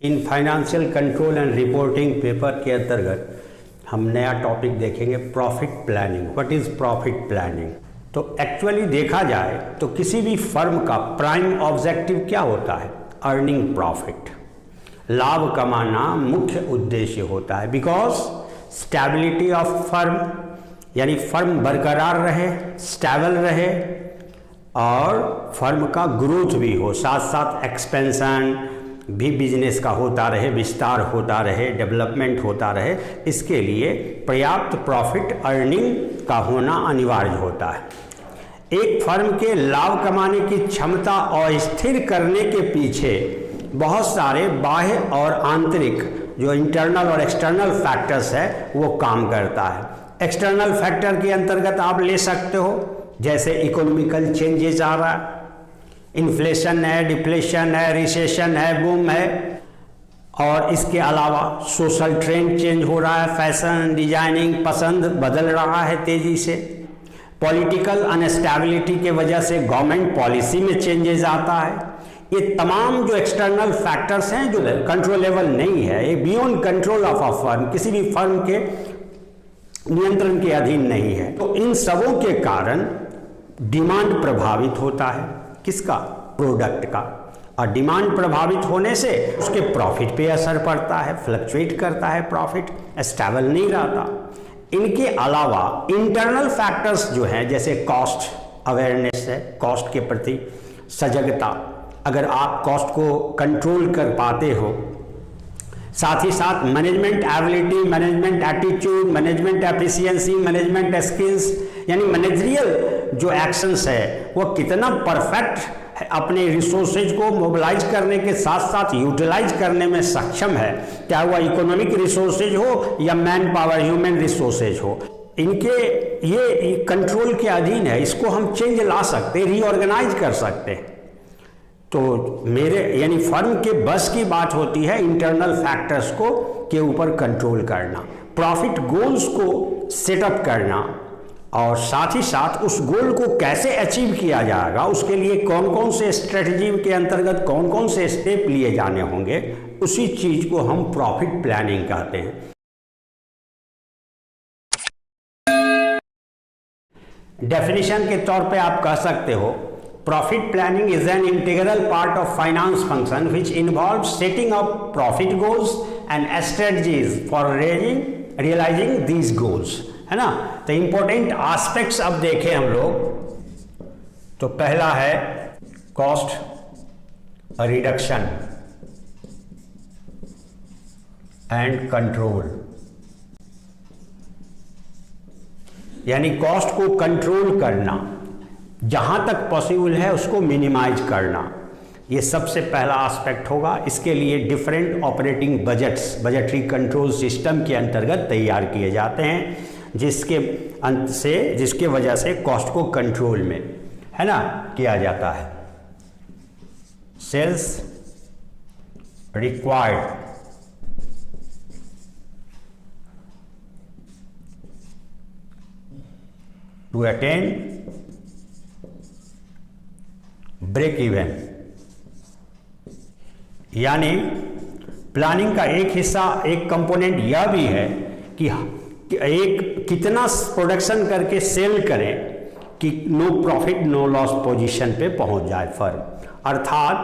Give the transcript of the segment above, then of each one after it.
In financial control and reporting paper के अंतर्गत हम नया टॉपिक देखेंगे, profit planning. What is profit planning? तो एक्चुअली देखा जाए तो किसी भी फर्म का प्राइम ऑब्जेक्टिव क्या होता है? अर्निंग प्रॉफिट, लाभ कमाना मुख्य उद्देश्य होता है। बिकॉज स्टेबिलिटी ऑफ फर्म, यानी फर्म बरकरार रहे, स्टेबल रहे और फर्म का ग्रोथ भी हो, साथ साथ एक्सपेंशन भी बिजनेस का होता रहे, विस्तार होता रहे, डेवलपमेंट होता रहे, इसके लिए पर्याप्त प्रॉफिट अर्निंग का होना अनिवार्य होता है। एक फर्म के लाभ कमाने की क्षमता और स्थिर करने के पीछे बहुत सारे बाह्य और आंतरिक जो इंटरनल और एक्सटर्नल फैक्टर्स है वो काम करता है। एक्सटर्नल फैक्टर के अंतर्गत आप ले सकते हो, जैसे इकोनॉमिकल चेंजेस आ रहा है, इन्फ्लेशन है, डिप्लेशन है, रिसेशन है, बूम है, और इसके अलावा सोशल ट्रेंड चेंज हो रहा है, फैशन, डिजाइनिंग, पसंद बदल रहा है तेजी से, पॉलिटिकल अनस्टेबिलिटी के वजह से गवर्नमेंट पॉलिसी में चेंजेस आता है। ये तमाम जो एक्सटर्नल फैक्टर्स हैं जो कंट्रोलेबल नहीं है, ये beyond control of a firm, किसी भी फर्म के नियंत्रण के अधीन नहीं है। तो इन सबों के कारण डिमांड प्रभावित होता है, किसका? प्रोडक्ट का। और डिमांड प्रभावित होने से उसके प्रॉफिट पे असर पड़ता है, फ्लक्चुएट करता है, प्रॉफिट स्टेबल नहीं रहता। इनके अलावा इंटरनल फैक्टर्स जो हैं, जैसे कॉस्ट अवेयरनेस है, कॉस्ट के प्रति सजगता, अगर आप कॉस्ट को कंट्रोल कर पाते हो, साथ ही साथ management ability, management attitude, management efficiency, management skills, यानी मैनेजरियल जो एक्शंस है वो कितना परफेक्ट अपने रिसोर्सेज को मोबिलाइज करने के साथ साथ यूटिलाइज करने में सक्षम है, चाहे वह इकोनॉमिक रिसोर्सेज हो या मैन पावर, ह्यूमन रिसोर्सेज हो, इनके ये कंट्रोल के अधीन है। इसको हम चेंज ला सकते, रीऑर्गेनाइज कर सकते हैं। तो मेरे यानी फर्म के बस की बात होती है इंटरनल फैक्टर्स को के ऊपर कंट्रोल करना, प्रॉफिट गोल्स को सेटअप करना, और साथ ही साथ उस गोल को कैसे अचीव किया जाएगा, उसके लिए कौन कौन से स्ट्रेटजी के अंतर्गत कौन कौन से स्टेप लिए जाने होंगे, उसी चीज को हम प्रॉफिट प्लानिंग कहते हैं। डेफिनेशन के तौर पे आप कह सकते हो, profit planning is an integral part of finance function which involves setting up profit goals and strategies for realizing these goals, है ना। तो इंपॉर्टेंट एस्पेक्ट्स अब देखें हम लोग, तो पहला है कॉस्ट रिडक्शन एंड कंट्रोल, यानी कॉस्ट को कंट्रोल करना, जहां तक पॉसिबल है उसको मिनिमाइज करना, ये सबसे पहला एस्पेक्ट होगा। इसके लिए different operating budgets, budgetary control system के अंतर्गत तैयार किए जाते हैं, जिसके वजह से कॉस्ट को कंट्रोल में, है ना, किया जाता है। Sales required to attain break even, यानी प्लानिंग का एक हिस्सा, एक कंपोनेंट यह भी है कि एक कितना प्रोडक्शन करके सेल करें कि no profit no loss position पे पहुंच जाए फर्म। अर्थात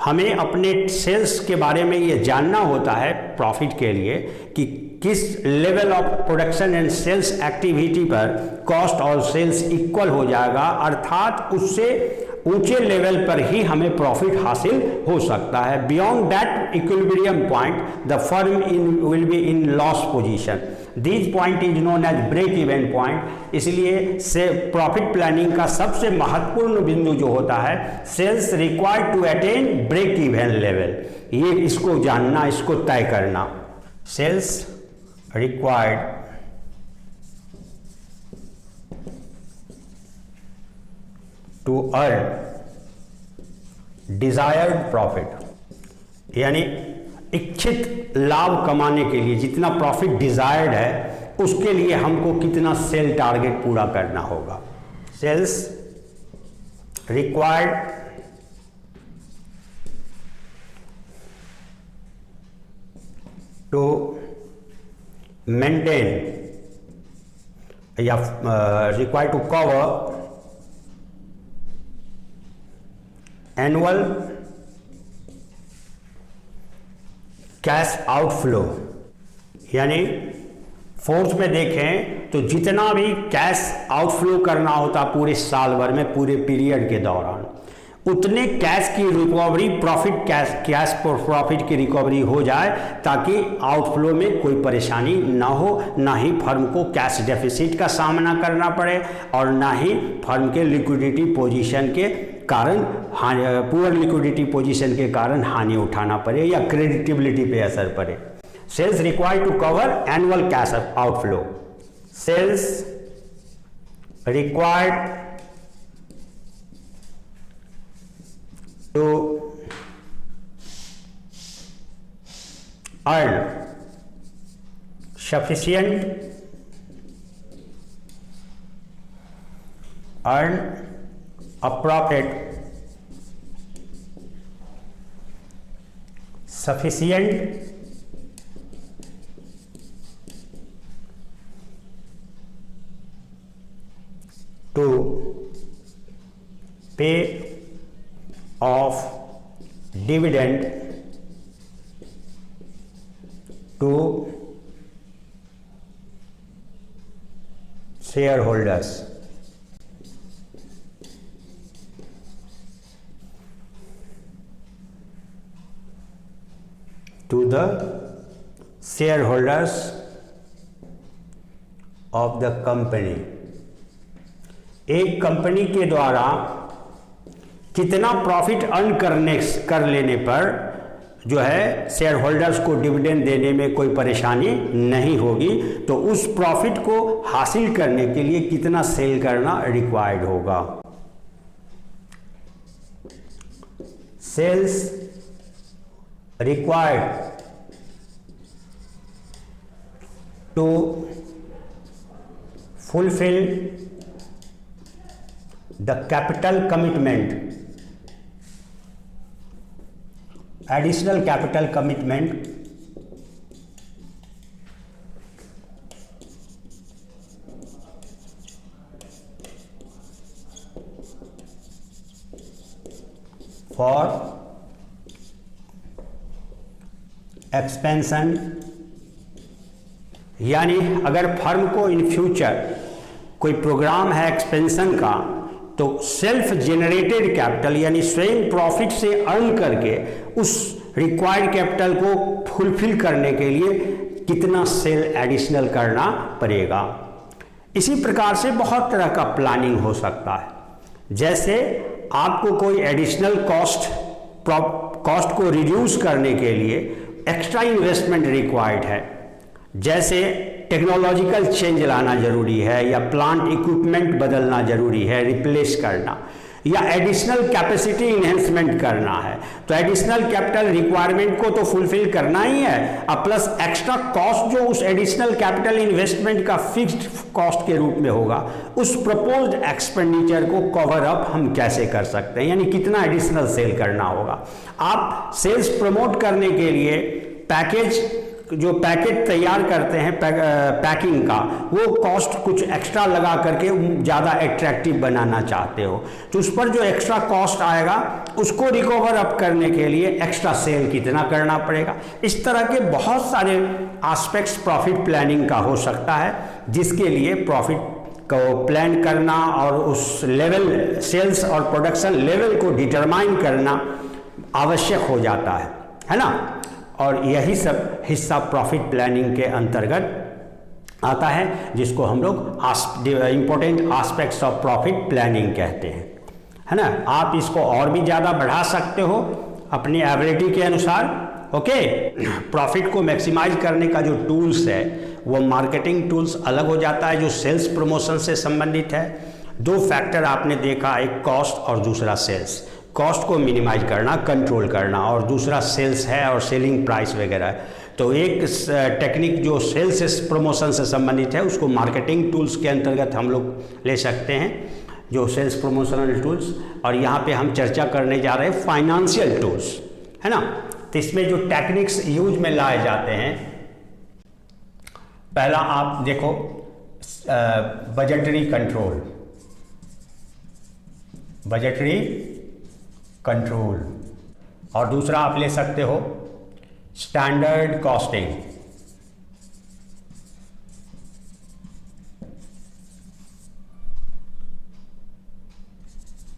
हमें अपने सेल्स के बारे में ये जानना होता है प्रॉफिट के लिए कि किस level of production and sales activity पर कॉस्ट और सेल्स इक्वल हो जाएगा, अर्थात उससे ऊंचे लेवल पर ही हमें प्रॉफिट हासिल हो सकता है। Beyond that equilibrium point the firm will be in loss position, this point is known as break even point. इसलिए से प्रॉफिट प्लानिंग का सबसे महत्वपूर्ण बिंदु जो होता है, sales required to attain break even level, ये इसको जानना, इसको तय करना। Sales required to earn desired profit, यानी इच्छित लाभ कमाने के लिए जितना प्रॉफिट डिजायर्ड है उसके लिए हमको कितना सेल टारगेट पूरा करना होगा। सेल्स रिक्वायर्ड टू मेंटेन या required to cover annual cash outflow, यानी फोर्थ में देखें तो जितना भी कैश आउटफ्लो करना होता पूरे साल भर में, पूरे पीरियड के दौरान, उतने कैश की रिकवरी कैश प्रॉफिट की रिकवरी हो जाए, ताकि आउटफ्लो में कोई परेशानी ना हो, ना ही फर्म को कैश डेफिसिट का सामना करना पड़े और ना ही फर्म के लिक्विडिटी पोजीशन के कारण पुअर लिक्विडिटी पोजीशन के कारण हानि उठाना पड़े या क्रेडिटेबिलिटी पे असर पड़े। Sales required to cover annual cash outflow, sales required to earn sufficient to pay of dividend to shareholders, to the shareholders of the company। एक कंपनी के द्वारा कितना प्रॉफिट अर्न कर लेने पर जो है शेयर होल्डर्स को डिविडेंड देने में कोई परेशानी नहीं होगी, तो उस प्रॉफिट को हासिल करने के लिए कितना सेल करना रिक्वायर्ड होगा। Sales required to fulfil the capital commitment, additional capital commitment for expansion, यानी अगर फर्म को इन फ्यूचर कोई प्रोग्राम है एक्सपेंशन का, तो सेल्फ जेनरेटेड कैपिटल यानी स्वयं प्रॉफिट से अर्न करके उस रिक्वायर्ड कैपिटल को फुलफिल करने के लिए कितना सेल एडिशनल करना पड़ेगा। इसी प्रकार से बहुत तरह का प्लानिंग हो सकता है। जैसे आपको कोई एडिशनल कॉस्ट को रिड्यूस करने के लिए एक्स्ट्रा इन्वेस्टमेंट रिक्वायर्ड है, जैसे टेक्नोलॉजिकल चेंज लाना जरूरी है या प्लांट इक्विपमेंट बदलना जरूरी है, रिप्लेस करना, या एडिशनल कैपेसिटी इन्हेंसमेंट करना है, तो एडिशनल कैपिटल रिक्वायरमेंट को तो फुलफिल करना ही है, अब प्लस एक्स्ट्रा कॉस्ट जो उस एडिशनल कैपिटल इन्वेस्टमेंट का फिक्स्ड कॉस्ट के रूप में होगा, उस प्रपोज्ड एक्सपेंडिचर को कवर अप हम कैसे कर सकते हैं, यानी कितना एडिशनल सेल करना होगा। आप सेल्स प्रमोट करने के लिए जो पैकेज तैयार करते हैं पैकिंग का, वो कॉस्ट कुछ एक्स्ट्रा लगा करके ज़्यादा एट्रैक्टिव बनाना चाहते हो, तो उस पर जो एक्स्ट्रा कॉस्ट आएगा उसको रिकवर अप करने के लिए एक्स्ट्रा सेल कितना करना पड़ेगा। इस तरह के बहुत सारे एस्पेक्ट्स प्रॉफिट प्लानिंग का हो सकता है, जिसके लिए प्रॉफिट को प्लान करना और उस लेवल सेल्स और प्रोडक्शन लेवल को डिटरमाइन करना आवश्यक हो जाता है ना। और यही सब हिस्सा प्रॉफिट प्लानिंग के अंतर्गत आता है, जिसको हम लोग important aspects of profit planning कहते हैं, है ना। आप इसको और भी ज़्यादा बढ़ा सकते हो अपनी एबिलिटी के अनुसार। ओके, प्रॉफिट को मैक्सिमाइज करने का जो टूल्स है वो मार्केटिंग टूल्स अलग हो जाता है, जो सेल्स प्रमोशन से संबंधित है। दो फैक्टर आपने देखा, एक कॉस्ट और दूसरा सेल्स। कॉस्ट को मिनिमाइज करना, कंट्रोल करना, और दूसरा सेल्स है और सेलिंग प्राइस वगैरह। तो एक टेक्निक जो सेल्स प्रमोशन से संबंधित है उसको मार्केटिंग टूल्स के अंतर्गत हम लोग ले सकते हैं, जो सेल्स प्रमोशनल टूल्स। और यहाँ पे हम चर्चा करने जा रहे हैं फाइनेंशियल टूल्स, है ना। तो इसमें जो टेक्निक्स यूज में लाए जाते हैं पहला आप देखो बजटरी कंट्रोल, बजटरी कंट्रोल, और दूसरा आप ले सकते हो स्टैंडर्ड कॉस्टिंग,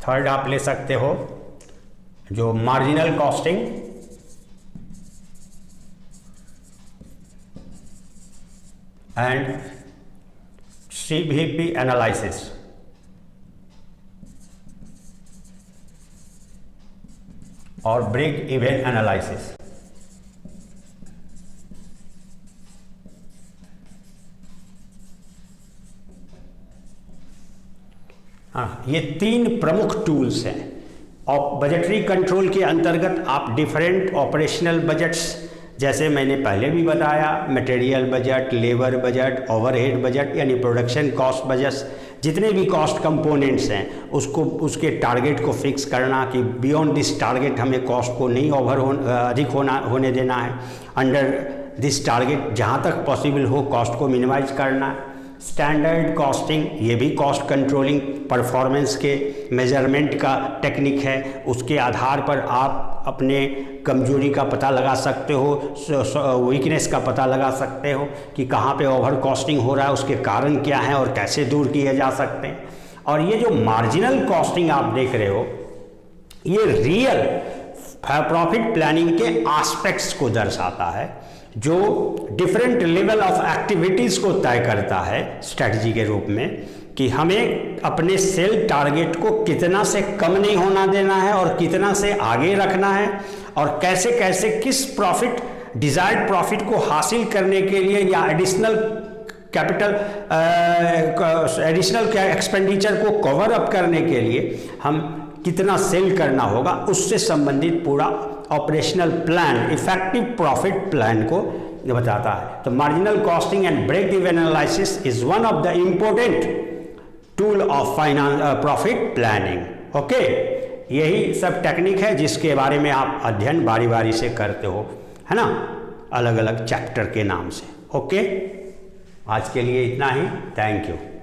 थर्ड आप ले सकते हो जो marginal costing, and CVP analysis. और ब्रेक इवन एनालिसिस। हाँ, ये 3 प्रमुख टूल्स हैं। और बजटरी कंट्रोल के अंतर्गत आप डिफरेंट ऑपरेशनल बजट्स, जैसे मैंने पहले भी बताया, material budget, labour budget, overhead budget यानी प्रोडक्शन कॉस्ट बजट्स, जितने भी कॉस्ट कंपोनेंट्स हैं उसको, उसके टारगेट को फिक्स करना कि बियॉन्ड दिस टारगेट हमें कॉस्ट को नहीं अधिक होने देना है, अंडर दिस टारगेट जहाँ तक पॉसिबल हो कॉस्ट को मिनिमाइज करना है। स्टैंडर्ड कॉस्टिंग, ये भी कॉस्ट कंट्रोलिंग परफॉर्मेंस के मेजरमेंट का टेक्निक है। उसके आधार पर आप अपने कमजोरी का पता लगा सकते हो, वीकनेस का पता लगा सकते हो कि कहाँ पे ओवर कॉस्टिंग हो रहा है, उसके कारण क्या हैं और कैसे दूर किए जा सकते हैं। और ये जो मार्जिनल कॉस्टिंग आप देख रहे हो, ये रियल प्रॉफिट प्लानिंग के एस्पेक्ट्स को दर्शाता है, जो डिफरेंट लेवल ऑफ एक्टिविटीज़ को तय करता है स्ट्रेटजी के रूप में, कि हमें अपने सेल टारगेट को कितना से कम नहीं होना देना है और कितना से आगे रखना है, और कैसे कैसे किस प्रॉफिट, डिज़ायर्ड प्रॉफिट को हासिल करने के लिए या एडिशनल कैपिटल, एडिशनल एक्सपेंडिचर को कवर अप करने के लिए हम कितना सेल करना होगा, उससे संबंधित पूरा operational plan, effective profit plan को बताता है। तो marginal costing and break even analysis is one of the important tool of profit planning. Okay, यही सब टेक्निक है जिसके बारे में आप अध्ययन बारी बारी से करते हो, है ना, अलग अलग चैप्टर के नाम से। ओके, आज के लिए इतना ही। Thank you.